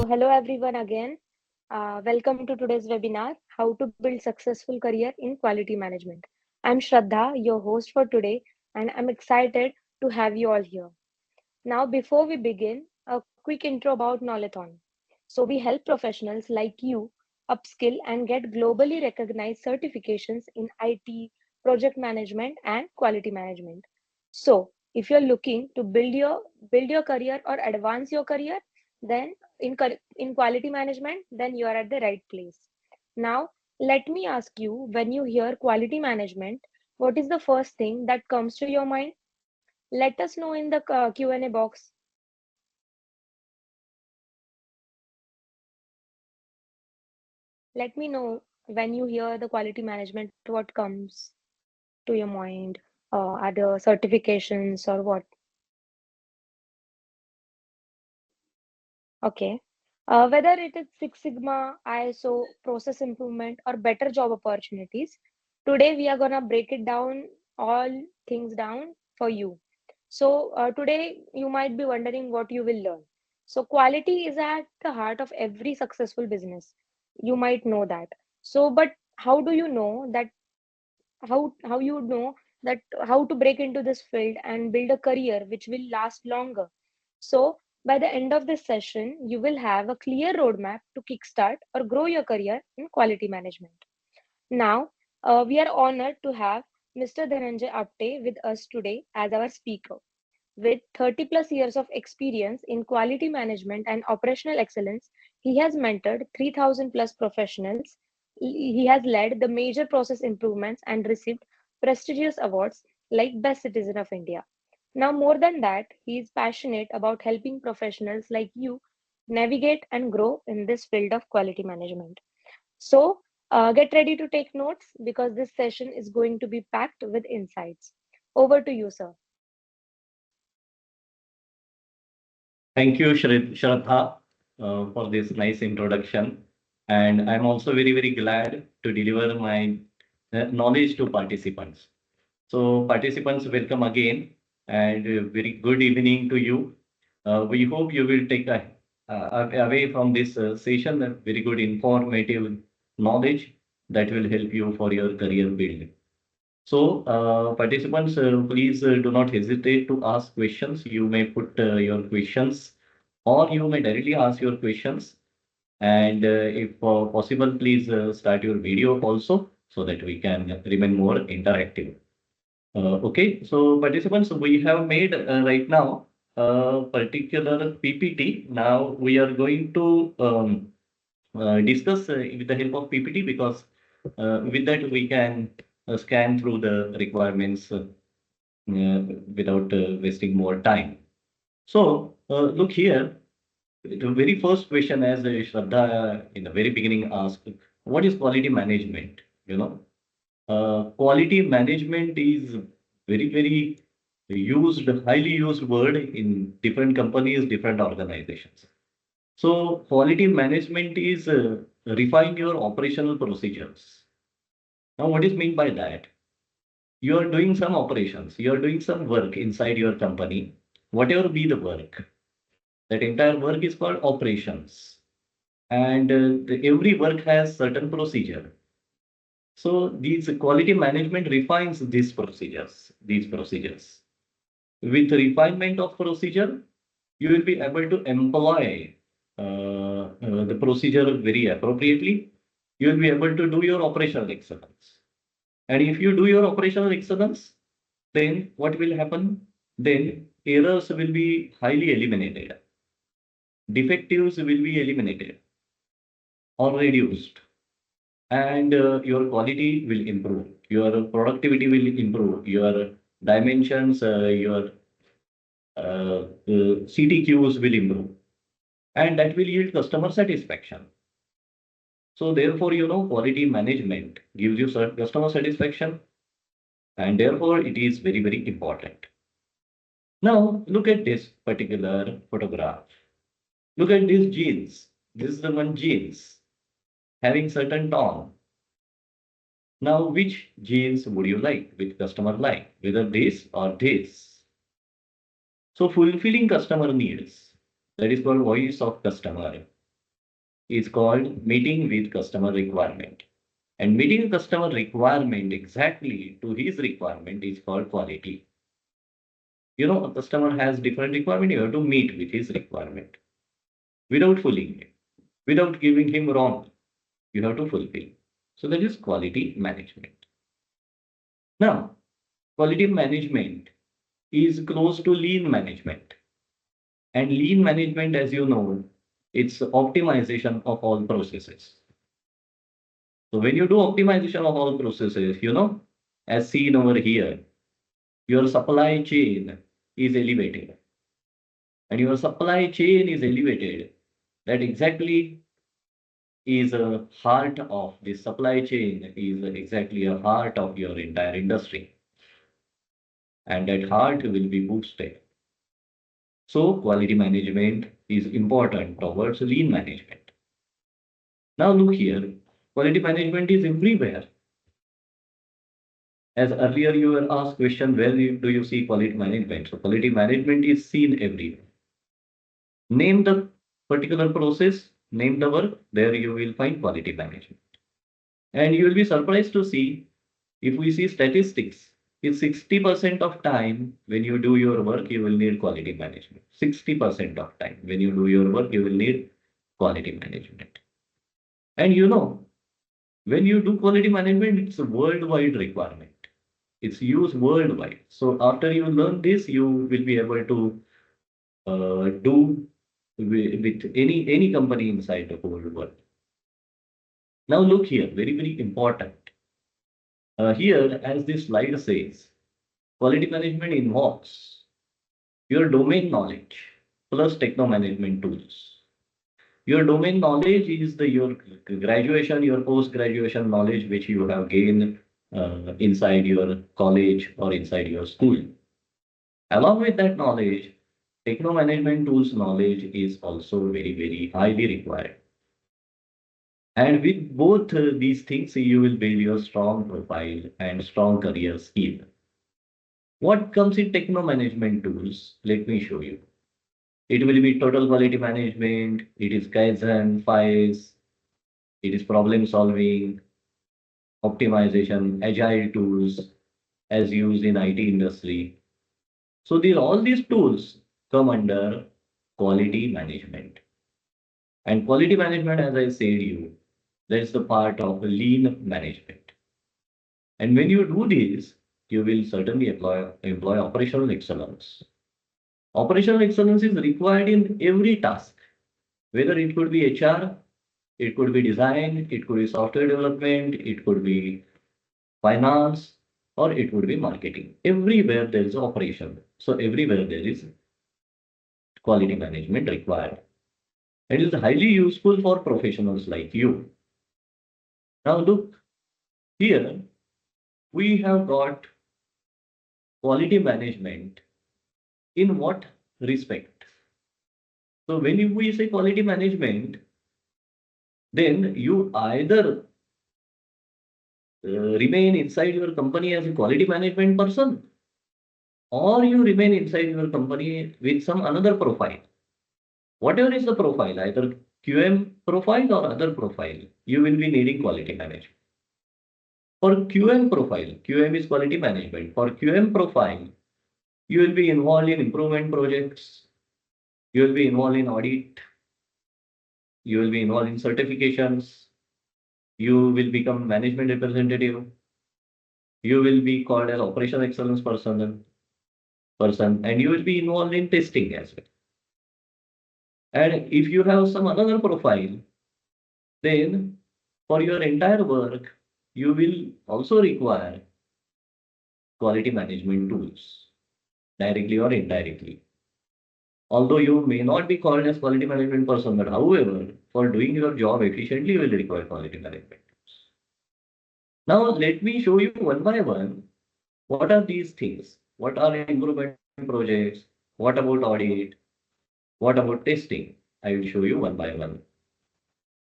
Hello everyone again. Welcome to today's webinar, How to Build Successful Career in Quality Management. I'm Shraddha, your host for today, and I'm excited to have you all here. Now, before we begin, a quick intro about Knowlathon. So, we help professionals like you upskill and get globally recognized certifications in IT, project management, and quality management. So, if you're looking to build your career or advance your career, then in quality management, then you are at the right place. Now, let me ask you, when you hear quality management, what is the first thing that comes to your mind? Let us know in the Q&A box. Let me know when you hear the quality management, what comes to your mind? Are there certifications or what? Okay. Whether it is Six Sigma, ISO, process improvement, or better job opportunities, today we are gonna break it down, all things down for you. So today you might be wondering what you will learn. So quality is at the heart of every successful business. You might know that. So, but how do you know that how you know that how to break into this field and build a career which will last longer? So by the end of this session you will have a clear roadmap to kickstart or grow your career in quality management. Now we are honored to have Mr. Dhananjay Apte with us today as our speaker. With 30 plus years of experience in quality management and operational excellence, he has mentored 3,000 plus professionals. He has led the major process improvements and received prestigious awards like Best Citizen of India. Now, more than that, he is passionate about helping professionals like you navigate and grow in this field of quality management. So, get ready to take notes because this session is going to be packed with insights. Over to you, sir. Thank you, Shraddha, for this nice introduction. And I'm also very, very glad to deliver my knowledge to participants. So, participants, welcome again and very good evening to you. We hope you will take away from this session a very good informative knowledge that will help you for your career building. So, participants, please do not hesitate to ask questions. You may put your questions or you may directly ask your questions. And if possible, please start your video also so that we can remain more interactive. Okay, so participants, we have made right now a particular PPT. Now we are going to discuss with the help of PPT because with that we can scan through the requirements without wasting more time. So look here, the very first question, as Shraddha in the very beginning asked, what is quality management? Quality management is very used, highly used word in different companies, different organizations. So quality management is refine your operational procedures. Now, what is mean by that? You are doing some operations, you are doing some work inside your company, whatever be the work. That entire work is called operations, and every work has certain procedure. So these quality management refines these procedures. With refinement of procedure, you will be able to employ the procedure very appropriately. You will be able to do your operational excellence. And if you do your operational excellence, then what will happen? Then errors will be highly eliminated. Defectives will be eliminated or reduced. And your quality will improve. Your productivity will improve. Your dimensions, your CTQs will improve. And that will yield customer satisfaction. So therefore, quality management gives you customer satisfaction, and therefore it is very important. Now look at this particular photograph. Look at these jeans. This is the one jeans having certain tone. Now, which jeans would you like? Which customer like? Whether this or this? So fulfilling customer needs. That is called voice of customer. is called meeting with customer requirement. And meeting a customer requirement exactly to his requirement is called quality. A customer has different requirement, you have to meet with his requirement without fooling him, without giving him wrong. You have to fulfill. So that is quality management. Now, quality management is close to lean management. And lean management, as you know, it's optimization of all processes. So when you do optimization of all processes, as seen over here, your supply chain is elevated. And your supply chain is elevated. That exactly is a heart of the supply chain, is exactly a heart of your entire industry. And that heart will be boosted. So quality management is important towards lean management. Now look here, quality management is everywhere. As earlier you were asked question, where do you see quality management? So quality management is seen everywhere. Name the particular process, name the work, there you will find quality management. And you will be surprised to see, if we see statistics, it's 60% of time when you do your work, you will need quality management. 60% of time when you do your work, you will need quality management. And when you do quality management, it's a worldwide requirement. It's used worldwide. So after you learn this, you will be able to do with any company inside the whole world. Now look here, very, very important. Here, as this slide says, quality management involves your domain knowledge plus techno management tools. Your domain knowledge is your graduation, your post graduation knowledge which you have gained inside your college or inside your school. Along with that knowledge, techno management tools knowledge is also very, very highly required. And with both these things, you will build your strong profile and strong career skill. What comes in techno management tools? Let me show you. It will be total quality management, it is Kaizen, files, it is problem solving, optimization, agile tools as used in IT industry. So all these tools come under quality management. And quality management, as I said you, that's the part of lean management. And when you do this, you will certainly employ operational excellence. Operational excellence is required in every task, whether it could be HR, it could be design, it could be software development, it could be finance, or it would be marketing. Everywhere there is operation. So everywhere there is quality management required. It is highly useful for professionals like you. Now look, here we have got quality management in what respect? So when we say quality management, then you either remain inside your company as a quality management person, or you remain inside your company with some another profile. Whatever is the profile, either QM profile or other profile, you will be needing quality management. For QM profile, QM is quality management. For QM profile, you will be involved in improvement projects, you will be involved in audit, you will be involved in certifications, you will become management representative, you will be called as operational excellence person, and you will be involved in testing as well. And if you have some another profile, then for your entire work, you will also require quality management tools, directly or indirectly. Although you may not be called as quality management person, but however, for doing your job efficiently, you will require quality management tools. Now, let me show you one by one what are these things? What are improvement projects? What about audit? What about testing? I will show you one by one.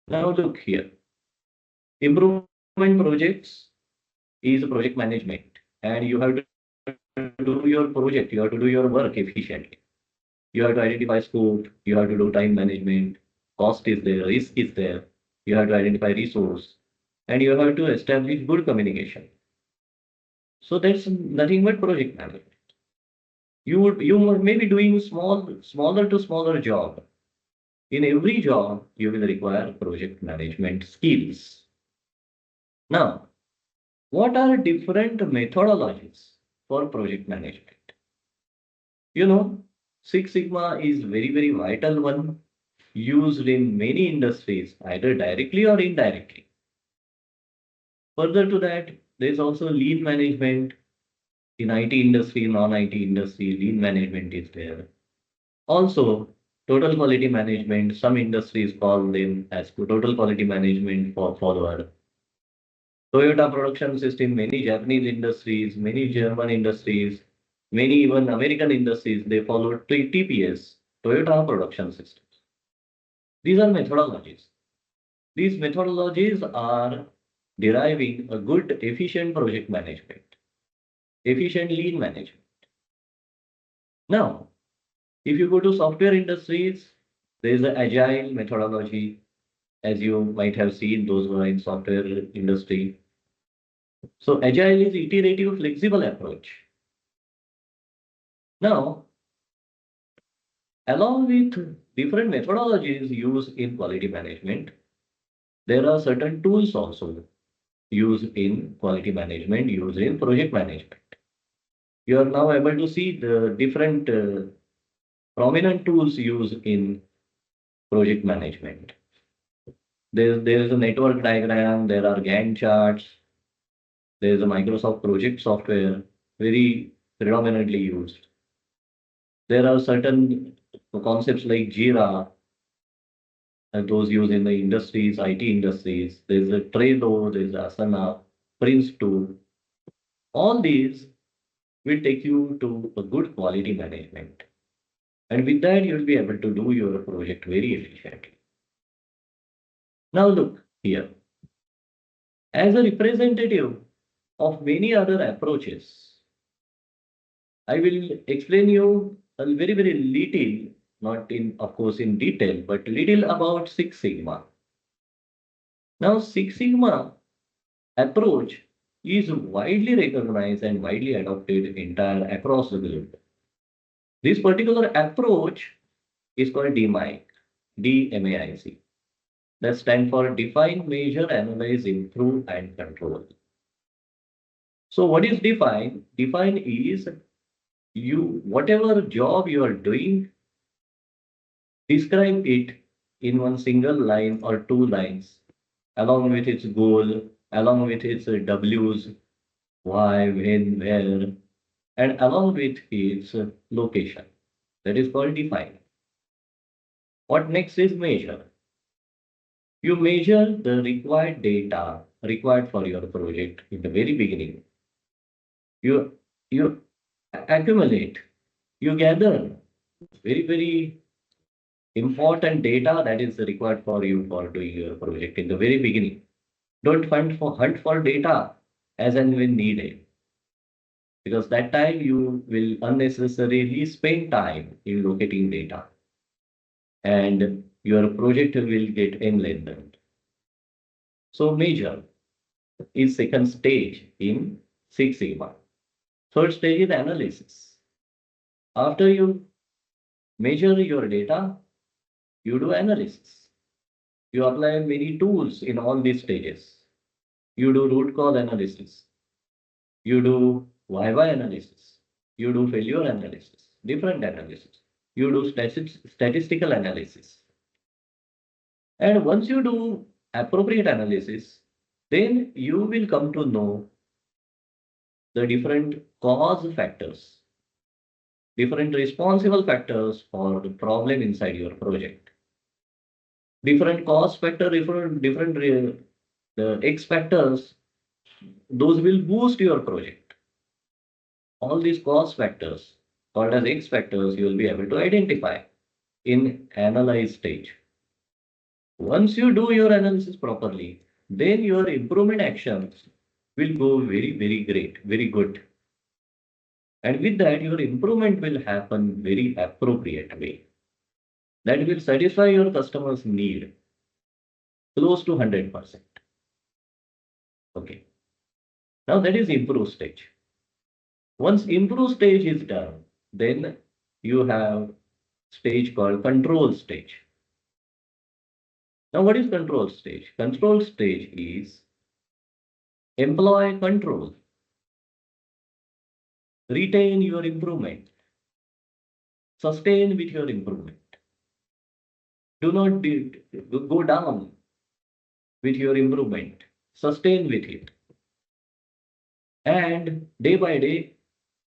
Now, look here. Improvement projects is project management, and you have to do your project, you have to do your work efficiently. You have to identify scope, you have to do time management, Cost is there, risk is there. You have to identify resource, and you have to establish good communication. So that's nothing but project management. May be doing smaller to smaller job. In every job, you will require project management skills. Now, what are different methodologies for project management? You know, Six Sigma is very vital one used in many industries, either directly or indirectly. Further to that, there is also lean management in IT industry, non-IT industry. Lean management is there. Also, total quality management. Some industries call them as total quality management for follower. Toyota production system, many Japanese industries, many German industries, many even American industries, they follow TPS, Toyota production systems. These are methodologies. These methodologies are deriving a good, efficient project management, efficient lean management. Now, if you go to software industries, there is an agile methodology, as you might have seen those who are in software industry. So agile is iterative, flexible approach. Now, along with different methodologies used in quality management, there are certain tools also used in quality management, used in project management. You are now able to see the different prominent tools used in project management. There is a network diagram, there are Gantt charts, there is a Microsoft project software, very predominantly used. There are certain concepts like Jira, and those used in the industries, IT industries. There's a Trello, there's Asana, Prince tool. All these will take you to a good quality management. And with that, you'll be able to do your project very efficiently. Now look here. As a representative of many other approaches, I will explain you a very little, not in, of course, in detail, but little about Six Sigma. Now, Six Sigma approach is widely recognized and widely adopted entire across the globe. This particular approach is called DMAIC, DMAIC. That stands for Define, Measure, Analyze, Improve, and Control. So what is define? Define is you whatever job you are doing, describe it in one single line or two lines, along with its goal, along with its W's, why, when, where, and along with its location. That is called define. What next is measure? You measure the required data required for your project in the very beginning. You accumulate, you gather very important data that is required for you for doing your project in the very beginning. Don't hunt for data as and when needed, because that time you will unnecessarily spend time in locating data and your project will get lengthened. So measure is second stage in Six Sigma. Third stage is analysis. After you measure your data, you do analysis. You apply many tools in all these stages. You do root cause analysis. You do why analysis. You do failure analysis, different analysis. You do statistical analysis. And once you do appropriate analysis, then you will come to know the different cause factors, different responsible factors for the problem inside your project. Different cause factor, different the X factors, those will boost your project. All these cause factors, called as X factors, you will be able to identify in analyze stage. Once you do your analysis properly, then your improvement actions will go very great, very good. And with that, your improvement will happen very appropriate way. that will satisfy your customer's need close to 100%. Okay. Now that is improve stage. Once improve stage is done, then you have stage called control stage. Now what is control stage? Control stage is employ control, retain your improvement, sustain with your improvement. Do not go down with your improvement, sustain with it. And day by day,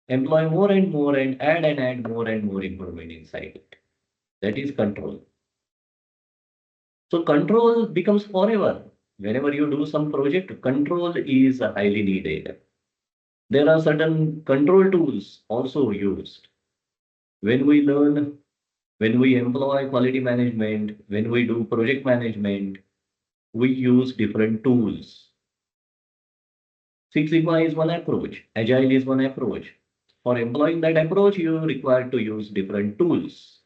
employ more and more and add more and more improvement inside it. That is control. So control becomes forever. Whenever you do some project, control is highly needed. There are certain control tools also used. When we learn, when we employ quality management, when we do project management, we use different tools. Six Sigma is one approach, Agile is one approach. For employing that approach, you require to use different tools.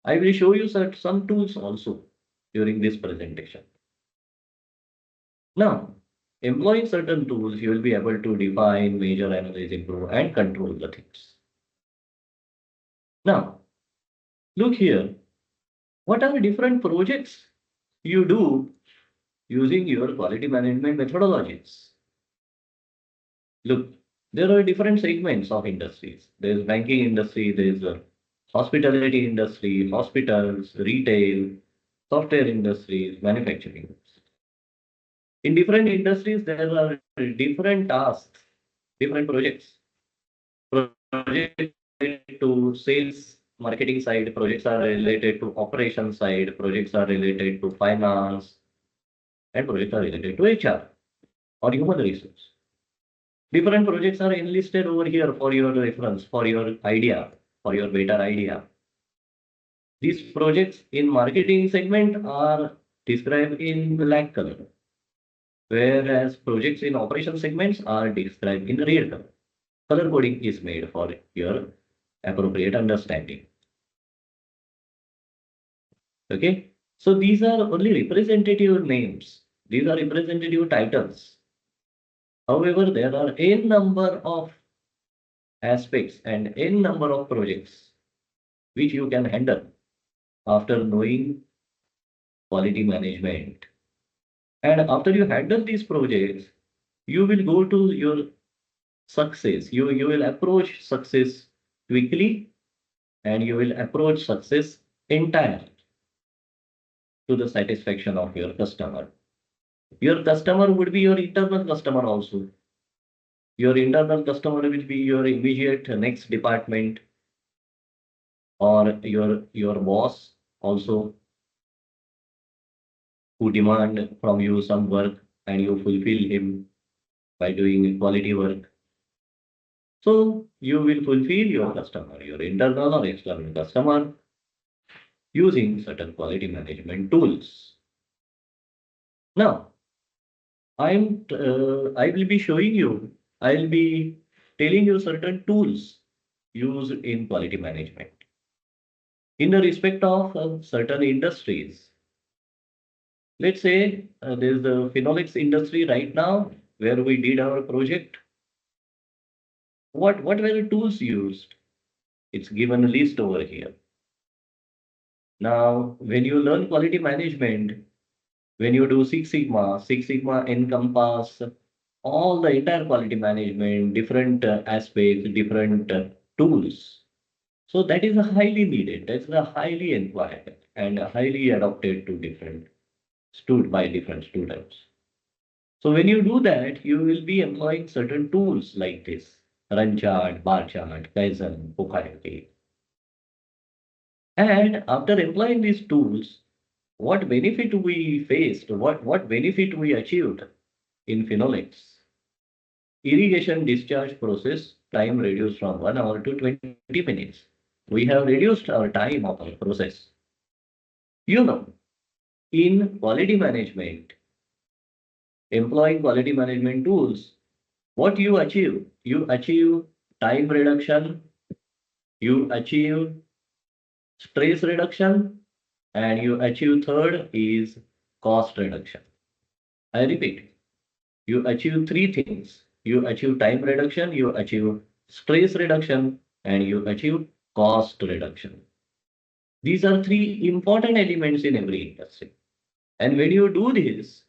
I will show you some tools also during this presentation. Now, employing certain tools, you will be able to define, measure, analyze, improve, and control the things. Now, look here. What are the different projects you do using your quality management methodologies? Look, there are different segments of industries. There's banking industry, there's hospitality industry, hospitals, retail, software industries, manufacturing. In different industries, there are different tasks, different projects. Projects related to sales, marketing side, projects are related to operation side, projects are related to finance, and projects are related to HR or human resource. Different projects are enlisted over here for your reference, for your idea, for your better idea. These projects in marketing segment are described in black color, whereas projects in operation segments are described in red color. Color coding is made for your appropriate understanding. Okay, so these are only representative names. These are representative titles. However, there are n number of aspects and n number of projects which you can handle after knowing quality management. And after you handle these projects, you will go to your success. You will approach success quickly and you will approach success entirely to the satisfaction of your customer. Your customer would be your internal customer also. Your internal customer will be your immediate next department or your boss also who demand from you some work and you fulfill him by doing quality work. So you will fulfill your customer, your internal or external customer using certain quality management tools. Now, I will be showing you, I'll be telling you certain tools used in quality management in the respect of certain industries. Let's say there's the phenolics industry right now where we did our project. What were the tools used? It's given a list over here. Now, when you learn quality management, when you do Six Sigma encompass all the entire quality management, different aspects, different tools. So that is a highly needed, that's a highly employed and highly adopted to different by different students. So when you do that, you will be employing certain tools like this, run chart, bar chart, Kaizen, Pokayaki. And after employing these tools, what benefit we faced, what benefit we achieved in phenolics? Irrigation discharge process time reduced from 1 hour to 20 minutes. We have reduced our time of our process. You know, in quality management, employing quality management tools, what you achieve? You achieve time reduction, you achieve stress reduction, and you achieve third is cost reduction. I repeat, you achieve three things. You achieve time reduction, you achieve stress reduction, and you achieve cost reduction. These are three important elements in every industry. And when you do this,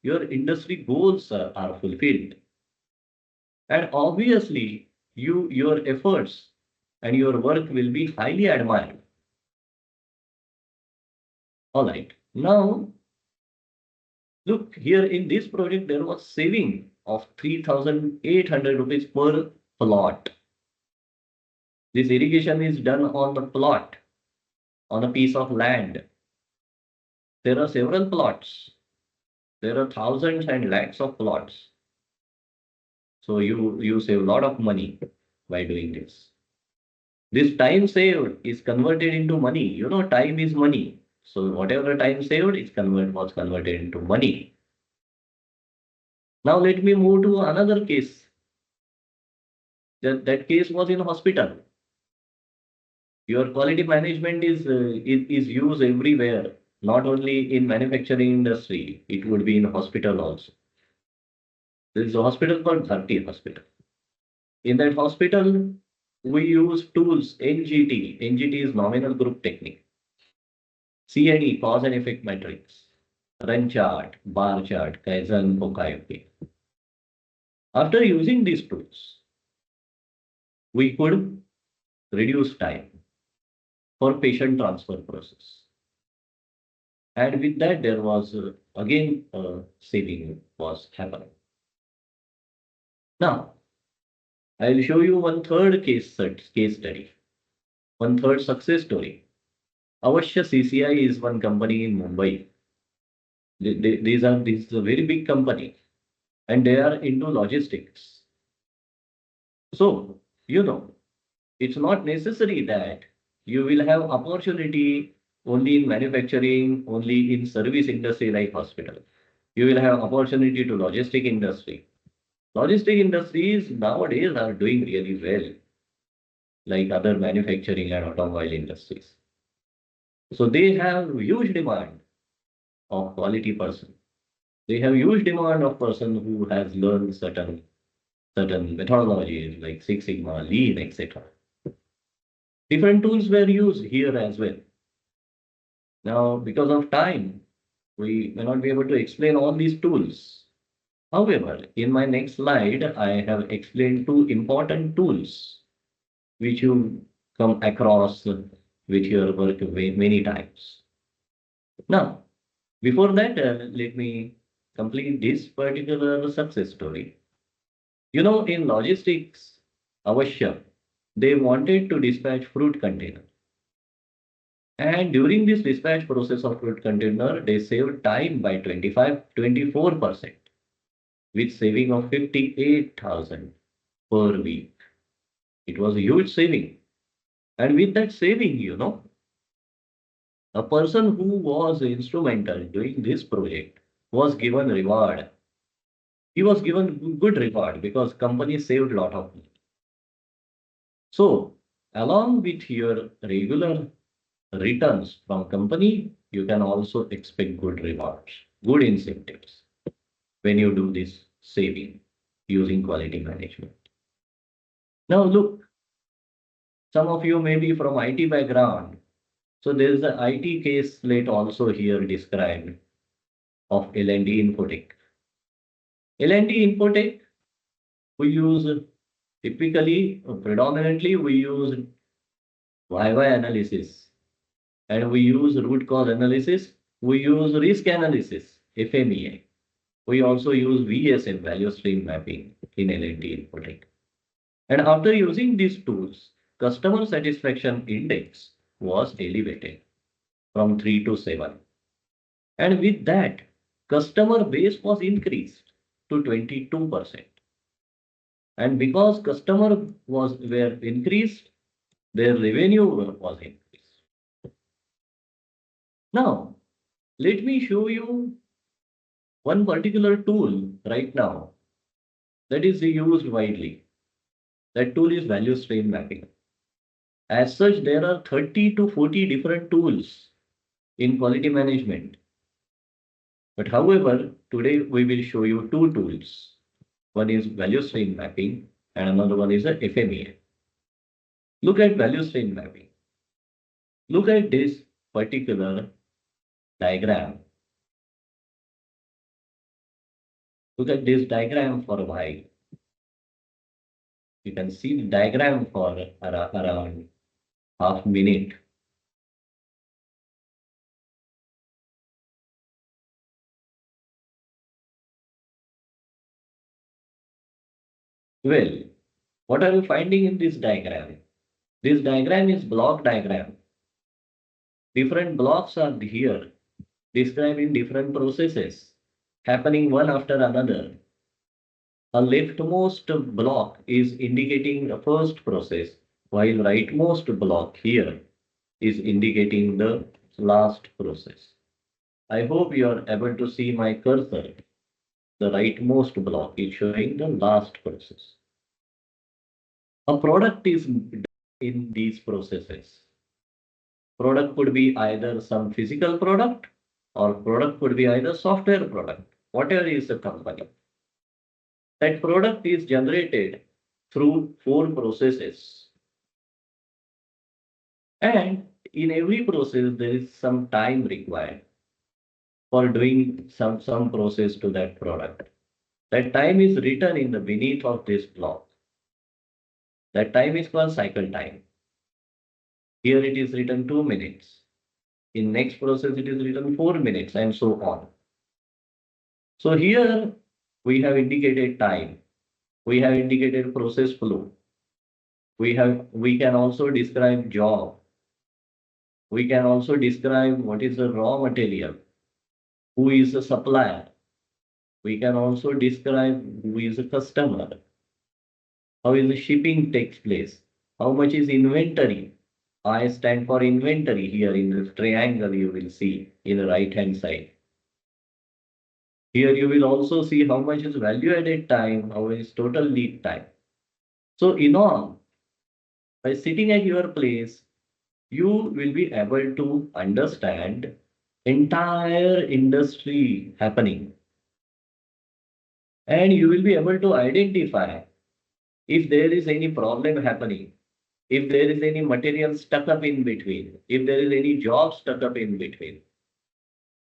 your industry goals are fulfilled. And obviously, your efforts and your work will be highly admired. All right. Now, look here in this project, there was saving of 3,800 rupees per plot. This irrigation is done on the plot, on a piece of land. There are several plots. There are thousands and lakhs of plots. So you save a lot of money by doing this. This time saved is converted into money. You know, time is money. So whatever time saved was converted into money. Now let me move to another case. That case was in hospital. Your quality management is used everywhere, not only in manufacturing industry. It would be in hospital also. There is a hospital called Bharti Hospital. In that hospital, we use tools NGT. NGT is nominal group technique. CAD, cause and effect matrix, run chart, bar chart, Kaizen, Okayoke. After using these tools, we could reduce time for patient transfer process. And with that, there was again saving was happening. Now, I'll show you one third case study, one third success story. Avashya CCI is one company in Mumbai. This is a very big company, and they are into logistics. So, you know, it's not necessary that you will have opportunity only in manufacturing, only in service industry like hospital. You will have opportunity to logistic industry. Logistic industries nowadays are doing really well, like other manufacturing and automobile industries. So they have huge demand of quality person. They have huge demand of person who has learned certain methodologies like Six Sigma, Lean, etc. Different tools were used here as well. Now, because of time, we may not be able to explain all these tools. However, in my next slide, I have explained two important tools which you come across with your work many times. Now, before that, let me complete this particular success story. You know, in logistics, Avashya, they wanted to dispatch fruit container. And during this dispatch process of fruit container, they saved time by 24%, with saving of 58,000 per week. It was a huge saving. And with that saving, you know, a person who was instrumental doing this project was given reward. He was given good reward because company saved a lot of money. So, along with your regular returns from company, you can also expect good rewards, good incentives when you do this saving using quality management. Now, look, some of you may be from IT background. So there is a IT case slate also here described of L&D Infotech. L&D Infotech, we use typically, predominantly, we use YY analysis and we use root cause analysis. We use risk analysis, FMEA. We also use VSM, value stream mapping in L&D Infotech. And after using these tools, customer satisfaction index was elevated from 3 to 7. And with that, customer base was increased to 22%. And because customer were increased, their revenue was increased. Now, let me show you one particular tool right now that is used widely. That tool is value stream mapping. As such, there are 30 to 40 different tools in quality management. But however, today we will show you two tools. One is value stream mapping and another one is a FMEA. Look at value stream mapping. Look at this particular diagram. Look at this diagram for a while. You can see the diagram for around half minute. Well, what are you finding in this diagram? This diagram is block diagram. Different blocks are here describing different processes happening one after another. A leftmost block is indicating the first process, while rightmost block here is indicating the last process. I hope you are able to see my cursor. The rightmost block is showing the last process. A product is in these processes. Product could be either some physical product or product could be either software product, whatever is the company. That product is generated through four processes. And in every process, there is some time required for doing some process to that product. That time is written in the beneath of this block. That time is called cycle time. Here it is written 2 minutes. In next process, it is written 4 minutes and so on. So here we have indicated time. We have indicated process flow. We can also describe job. We can also describe what is the raw material, who is the supplier. We can also describe who is the customer, how is the shipping takes place, how much is inventory. I stand for inventory here in this triangle you will see in the right hand side. Here you will also see how much is value added time, how is total lead time. So in all, by sitting at your place, you will be able to understand entire industry happening, and you will be able to identify if there is any problem happening, if there is any material stuck up in between, if there is any job stuck up in between,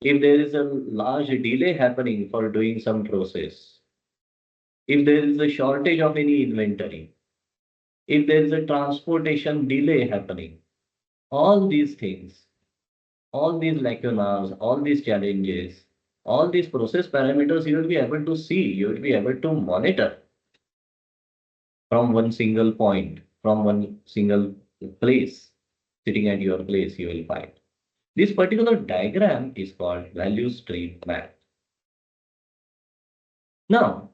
if there is a large delay happening for doing some process, if there is a shortage of any inventory, if there is a transportation delay happening, all these things, all these lacunas, all these challenges, all these process parameters you will be able to see, you will be able to monitor from one single point, from one single place, sitting at your place, you will find. This particular diagram is called value stream map. Now,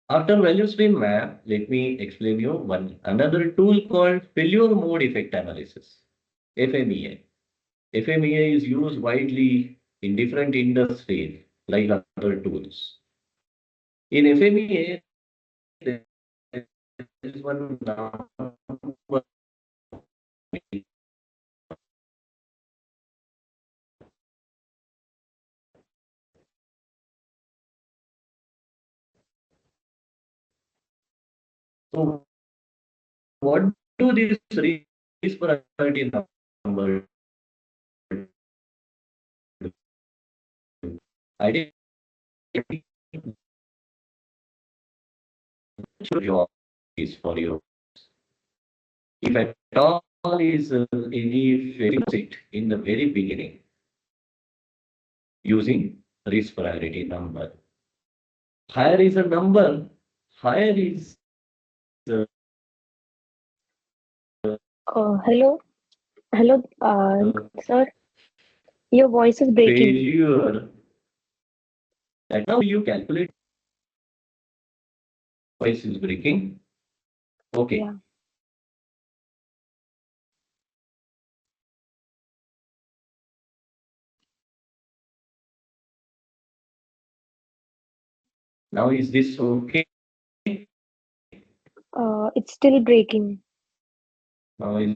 after value stream map, let me explain you one another tool called failure mode effect analysis, FMEA. FMEA is used widely in different industries like other tools. In FMEA, there is one number. So what do this risk priority number identify job is for you. If at all is any it in the very beginning using risk priority number. Higher is a number, higher is Hello, hello, sir. Your voice is breaking. failure. That now you calculate voice is breaking. Okay. Yeah. Now is this okay? It's still breaking. No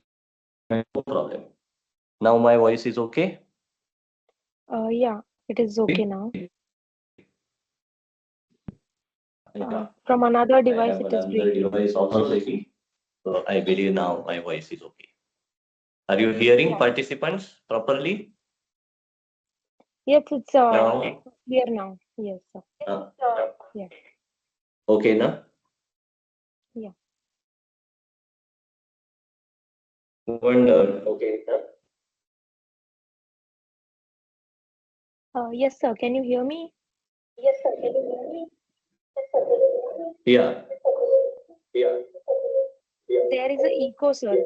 problem. Now my voice is okay. Yeah, it is okay now. Yeah. From another I device, have it is another breaking. device also ready. So I believe now my voice is okay. Are you hearing Yeah. participants properly? Yes, it's Now, clear now. Yes, sir. uh, Yeah, okay, na? yeah. Wonder. Okay, na? Yes, sir. Can you hear me? Yes, sir. Can you hear me? Yeah. Yeah. There is a echo, sir.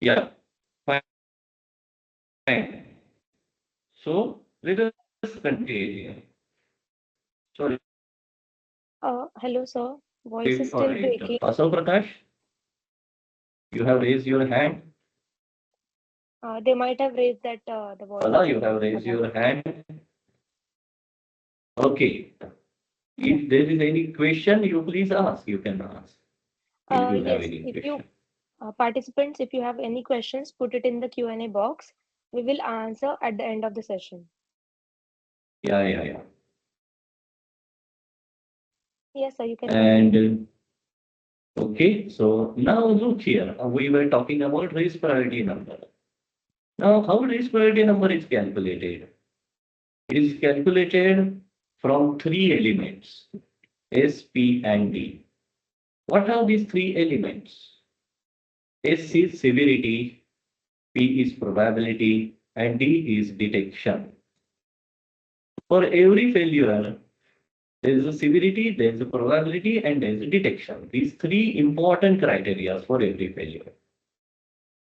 Yeah. Fine. So let us continue. Sorry Hello, sir. Voice is for still it. breaking. Asav Prakash, you have raised your hand. They might have raised that the voice Bala, is you have breaking for raised that. your hand. Okay. Yeah. If there is any question, you please ask. You can ask if you have Yes. any If you question. participants, if you have any questions, put it in the Q&A box. We will answer at the end of the session. Yeah, yeah, yeah. Yes, sir. You can And continue. okay, so now look here. We were talking about race priority number. Now, how race priority number is calculated? It is calculated from three elements, S, P, and D. What are these three elements? S is severity, P is probability, and D is detection. For every failure, there is a severity, there is a probability, and there is a detection. These three important criteria for every failure.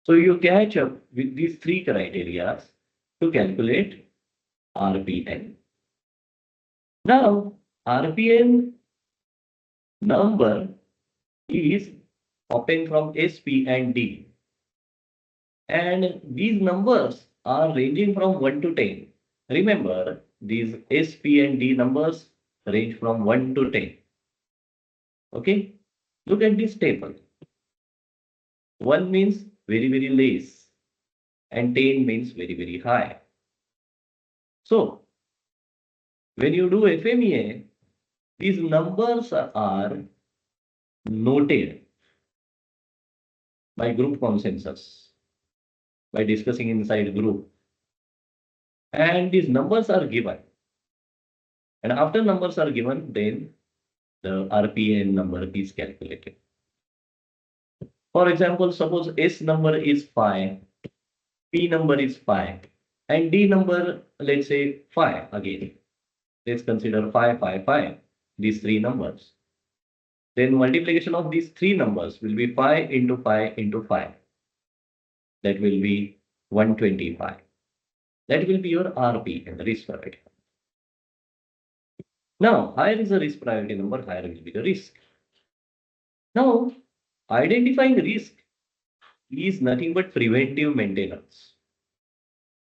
So you catch up with these three criteria to calculate RPN. Now, RPN number is hopping from SP and D. And these numbers are ranging from 1 to 10. Remember, these SP and D numbers range from 1 to 10. Okay? Look at this table. 1 means very, very less, and 10 means very, very high. So, when you do FMEA, these numbers are noted by group consensus, by discussing inside group. And these numbers are given. And after numbers are given, then the RPN number is calculated. For example, suppose S number is 5, P number is 5, and D number, let's say 5 again. Let's consider 5, 5, 5, these three numbers. Then multiplication of these three numbers will be 5 into 5 into 5. That will be 125. That will be your RP and the risk priority. Now, higher is the risk priority number, higher will be the risk. Now, identifying risk is nothing but preventive maintenance.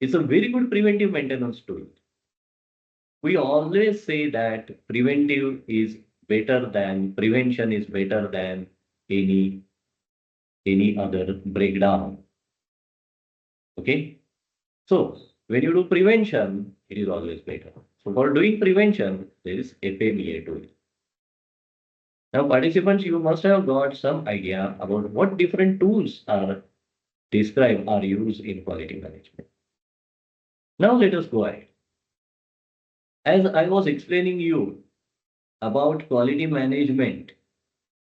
It's a very good preventive maintenance tool. We always say that preventive is better than prevention is better than any any other breakdown. Okay. So when you do prevention, it is always better. So for doing prevention, there is FMEA tool. Now, participants, you must have got some idea about what different tools are described or used in quality management. Now let us go ahead. As I was explaining you about quality management,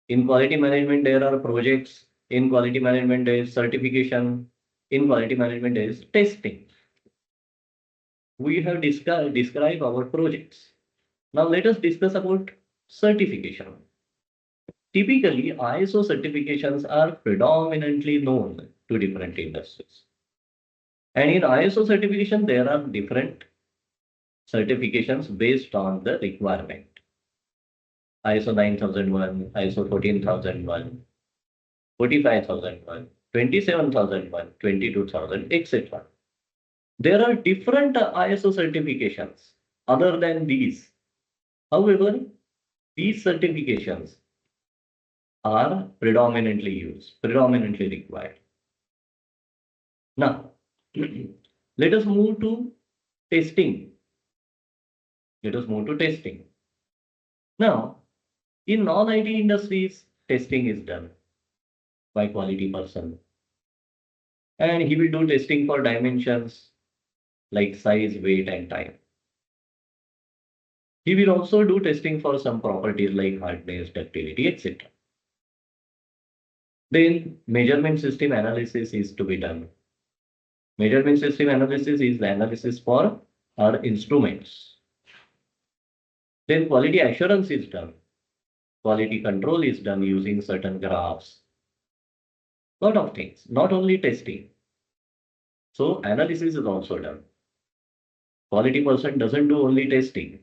in quality management there are projects, in quality management there is certification, in quality management there is testing. We have described our projects. Now let us discuss about certification. Typically, ISO certifications are predominantly known to different industries. And in ISO certification, there are different certifications based on the requirement. ISO 9001, ISO 14001, 45001, 27001, 22000, etc. There are different ISO certifications other than these. However, These certifications are predominantly used, predominantly required. Now, let us move to testing. Let us move to testing. Now, in non-IT industries, testing is done by quality person, and he will do testing for dimensions like size, weight, and time. He will also do testing for some properties like hardness, ductility, etc. Then measurement system analysis is to be done. Measurement system analysis is the analysis for our instruments. Then quality assurance is done. Quality control is done using certain graphs. Lot of things, not only testing. So analysis is also done. Quality person doesn't do only testing.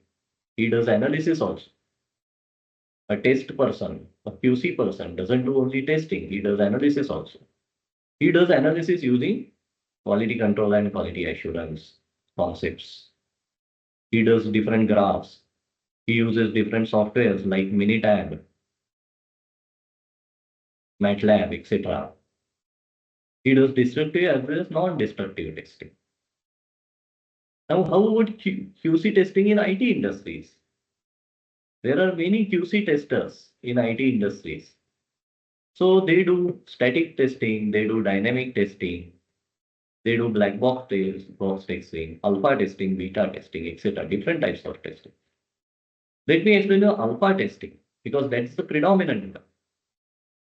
He does analysis also. A test person, a QC person doesn't do only testing. He does analysis also. He does analysis using quality control and quality assurance concepts. He does different graphs. He uses different softwares like Minitab, MATLAB, etc. He does destructive as well as non-destructive testing. Now, how about QC testing in IT industries? There are many QC testers in IT industries. So they do static testing, they do dynamic testing, they do black box testing, alpha testing, beta testing, etc. Different types of testing. Let me explain you alpha testing because that's the predominant one.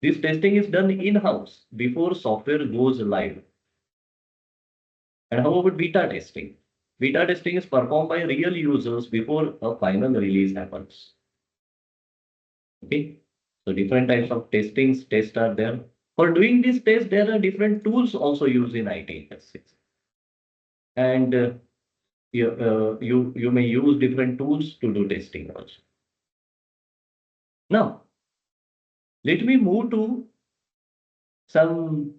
This testing is done in-house before software goes live. And how about beta testing? Beta testing is performed by real users before a final release happens. Okay. So different types of tests are there. For doing this test, there are different tools also used in IT industries. And you may use different tools to do testing also. Now, let me move to some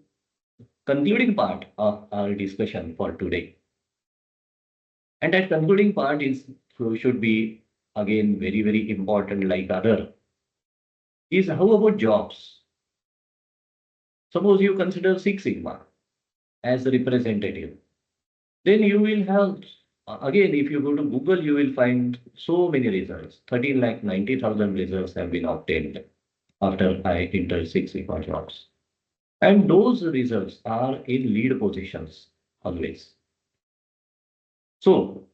concluding part of our discussion for today. And that concluding part is should be again very, very important like other is how about jobs? Suppose you consider Six Sigma as a representative. Then you will have, again, if you go to Google, you will find so many results. 13 lakh 90,000 results have been obtained after I entered Six Sigma jobs. And those results are in lead positions always. So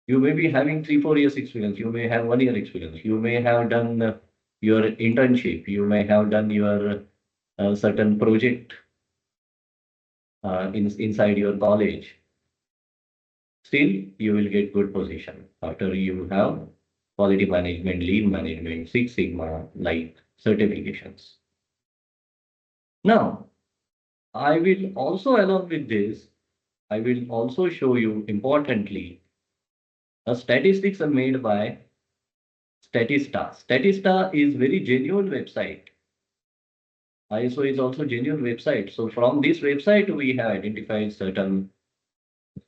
you may be having 3, 4 years experience. You may have 1 year experience. You may have done your internship. You may have done your certain project inside your college. Still, you will get good position after you have quality management, lean management, Six Sigma like certifications. Now, I will also along with this, I will also show you importantly a statistics are made by Statista. Statista is very genuine website. ISO is also genuine website. So from this website, we have identified certain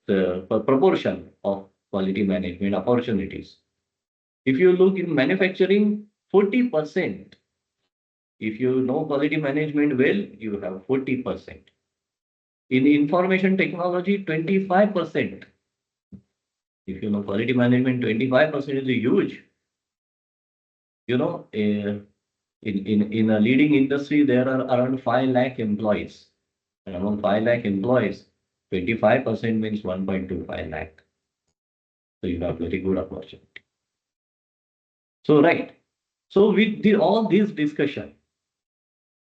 proportion of quality management opportunities. If you look in manufacturing, 40%. If you know quality management well, you have 40%. In information technology, 25%. If you know quality management, 25% is huge. You know, in a leading industry, there are around 5 lakh employees. And among 5 lakh employees, 25% means 1.25 lakh. So you have very good opportunity. So, right. So with all this discussion,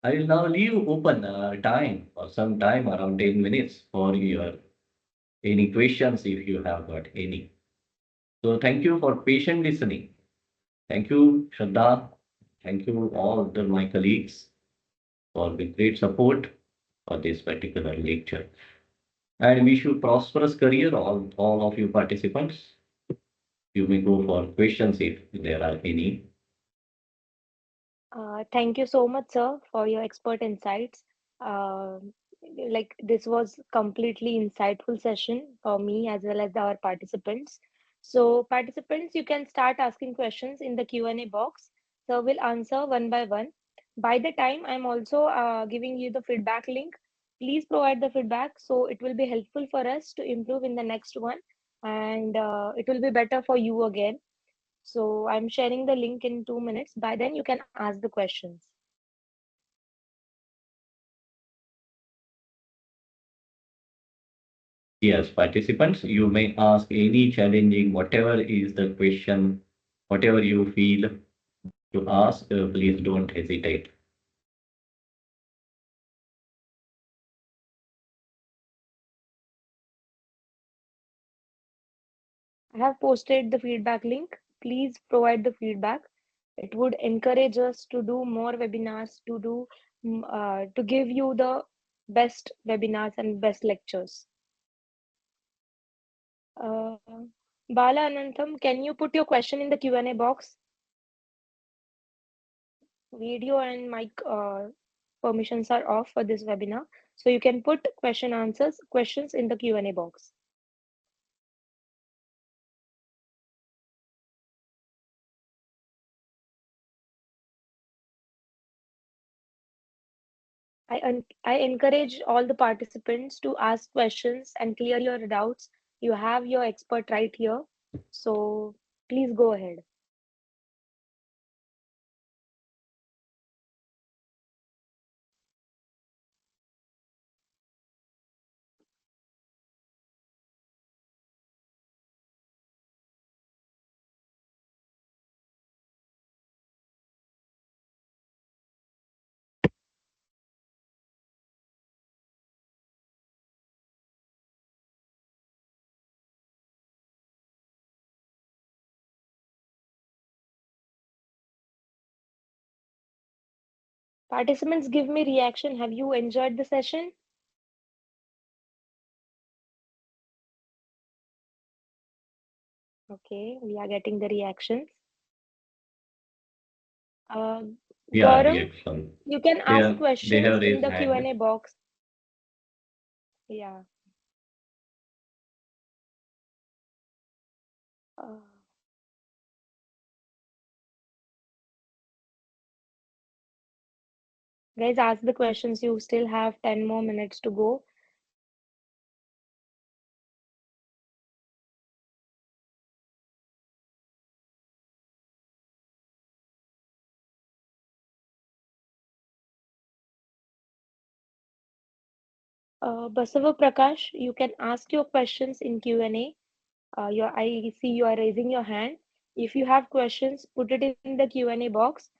I will now leave open time or some time around 10 minutes for your any questions if you have got any. So thank you for patient listening. Thank you, Shraddha. Thank you all my colleagues for the great support for this particular lecture. And wish you prosperous career, all of you participants. You may go for questions if there are any. Thank you so much, sir, for your expert insights. Uh, like this was completely insightful session for me as well as our participants. So participants, you can start asking questions in the Q&A box. So we'll answer one by one. By the time I'm also giving you the feedback link, please provide the feedback so it will be helpful for us to improve in the next one, and it will be better for you again. So I'm sharing the link in 2 minutes. By then you can ask the questions. Yes, participants, you may ask any challenging, whatever is the question, whatever you feel to ask, please don't hesitate. I have posted the feedback link. Please provide the feedback. It would encourage us to do more webinars, to give you the best webinars and best lectures. Uh, Bala Anantham, can you put your question in the Q&A box? Video and mic permissions are off for this webinar, so you can put questions in the Q&A box. I encourage all the participants to ask questions and clear your doubts. You have your expert right here, so please go ahead. Participants, give me reaction. Have you enjoyed the session? Okay, we are getting the reactions. Uh, Yeah, Gaurang, reaction. you can ask They questions have in raised the hand. Q&A box. Yeah. Uh, Guys, ask the questions. You still have 10 more minutes to go. Basava Prakash, you can ask your questions in Q&A. I see you are raising your hand. If you have questions, put it in the Q&A box.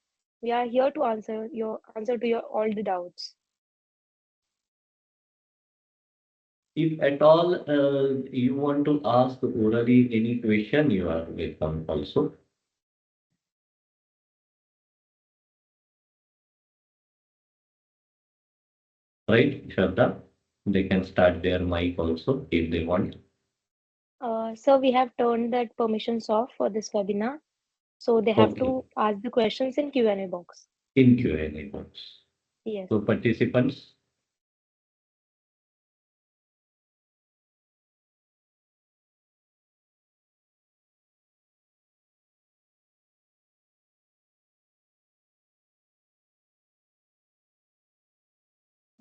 We are here to answer to your all the doubts. If at all you want to ask orally any question, you are welcome also. Right, Shraddha? They can start their mic also if they want. So we have turned that permissions off for this webinar. So they have Okay, to ask the questions in Q&A box. in Q&A box. Yes. So participants,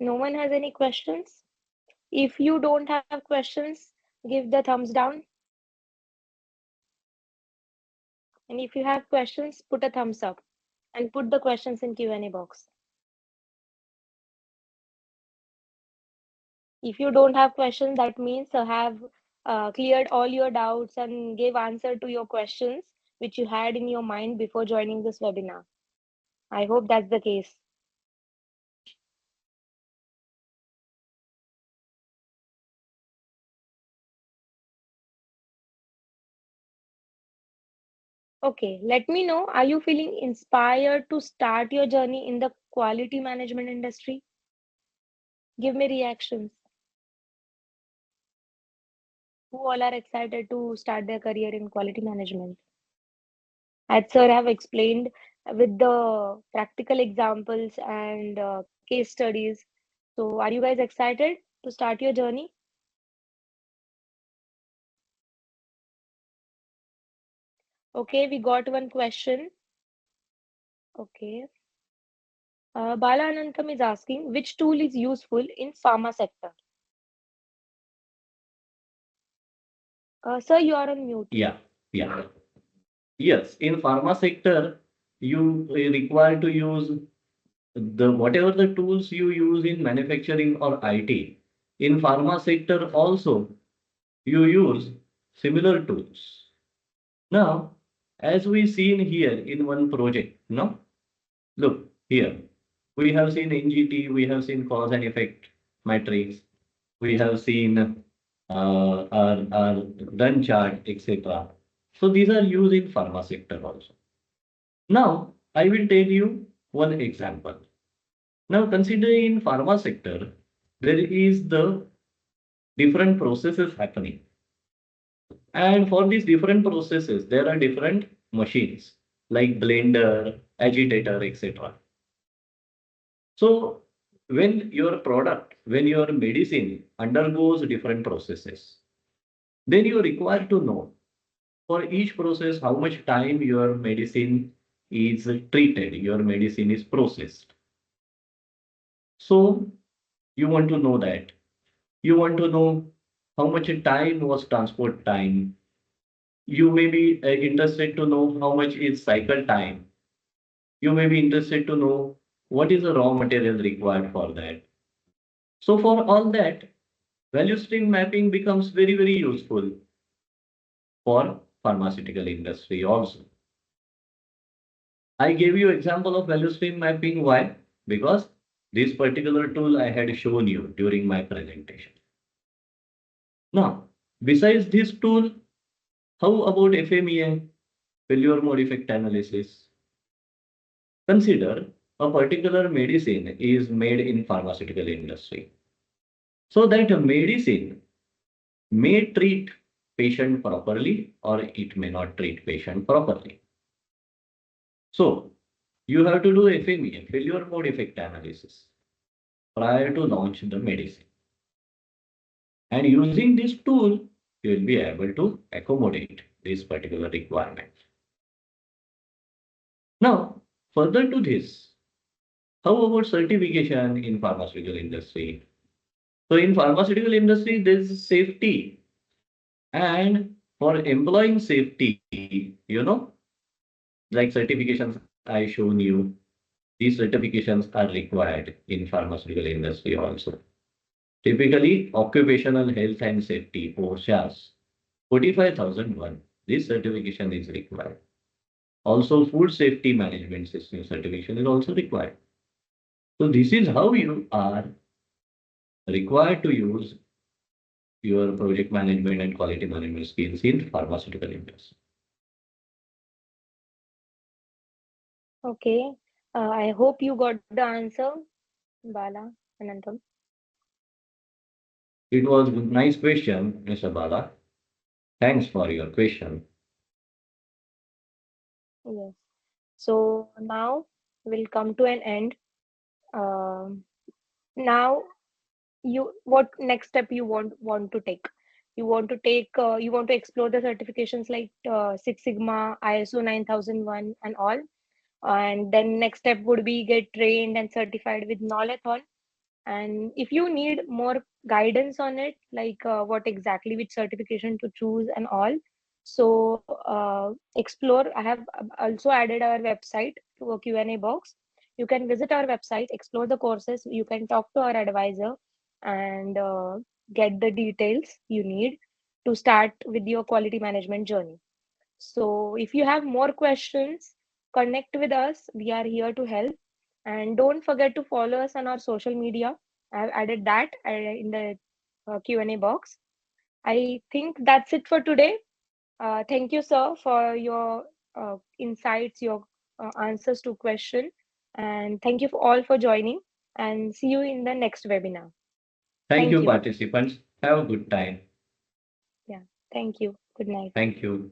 No one has any questions? If you don't have questions, give the thumbs down. And if you have questions, put a thumbs up and put the questions in Q&A box. If you don't have questions, that means you have cleared all your doubts and gave answer to your questions which you had in your mind before joining this webinar. I hope that's the case. Okay, let me know. Are you feeling inspired to start your journey in the quality management industry? Give me reactions. Who all are excited to start their career in quality management? As sir have explained with the practical examples and case studies. So, are you guys excited to start your journey? Okay, we got one question. Okay. Bala Anantam is asking which tool is useful in pharma sector? Sir, you are on mute. Yeah, yeah. Yes, in pharma sector, you require to use the whatever the tools you use in manufacturing or IT. In pharma sector also, you use similar tools. Now, as we seen here in one project, no? Look here, we have seen NGT, we have seen cause and effect matrix, we have seen our done chart, etc. So these are used in pharma sector also. Now, I will tell you one example. Now, consider in pharma sector, there is the different processes happening. And for these different processes, there are different machines like blender, agitator, etc. So when your product, when your medicine undergoes different processes, then you require to know for each process how much time your medicine is treated, your medicine is processed. So you want to know that. You want to know how much time was transport time. You may be interested to know how much is cycle time. You may be interested to know what is the raw material required for that. So for all that, value stream mapping becomes very, very useful for pharmaceutical industry also. I gave you example of value stream mapping. Why? Because this particular tool I had shown you during my presentation. Now, besides this tool, how about FMEA, failure mode effect analysis? Consider a particular medicine is made in pharmaceutical industry. So that medicine may treat patient properly or it may not treat patient properly. So you have to do FMEA, failure mode effect analysis, prior to launch the medicine. And using this tool, you will be able to accommodate this particular requirement. Now, further to this, how about certification in pharmaceutical industry? So in pharmaceutical industry, there is safety, and for employing safety, like certifications I shown you, these certifications are required in pharmaceutical industry also. Typically, occupational health and safety, OSHAS, 45,001. This certification is required. Also, food safety management system certification is also required. So this is how you are required to use your project management and quality management skills in pharmaceutical industry. Okay. I hope you got the answer, Bala Anantam. It was a nice question, Mr. Bala. Thanks for your question. Yes. So now we'll come to an end. Um Now what next step you want to take? You want to explore the certifications like Six Sigma, ISO 9001, and all. And then next step would be get trained and certified with Knowlathon. And if you need more guidance on it, like what exactly which certification to choose and all, so explore. I have also added our website to a Q&A box. You can visit our website, explore the courses. You can talk to our advisor and get the details you need to start with your quality management journey. So if you have more questions, connect with us. We are here to help. And don't forget to follow us on our social media. I've added that in the Q&A box. I think that's it for today. Thank you, sir, for your insights, your answers to question. And thank you for all for joining. And see you in the next webinar. Thank Thank you, you. participants. Have a good time. Yeah. Thank you. Good night. Thank you.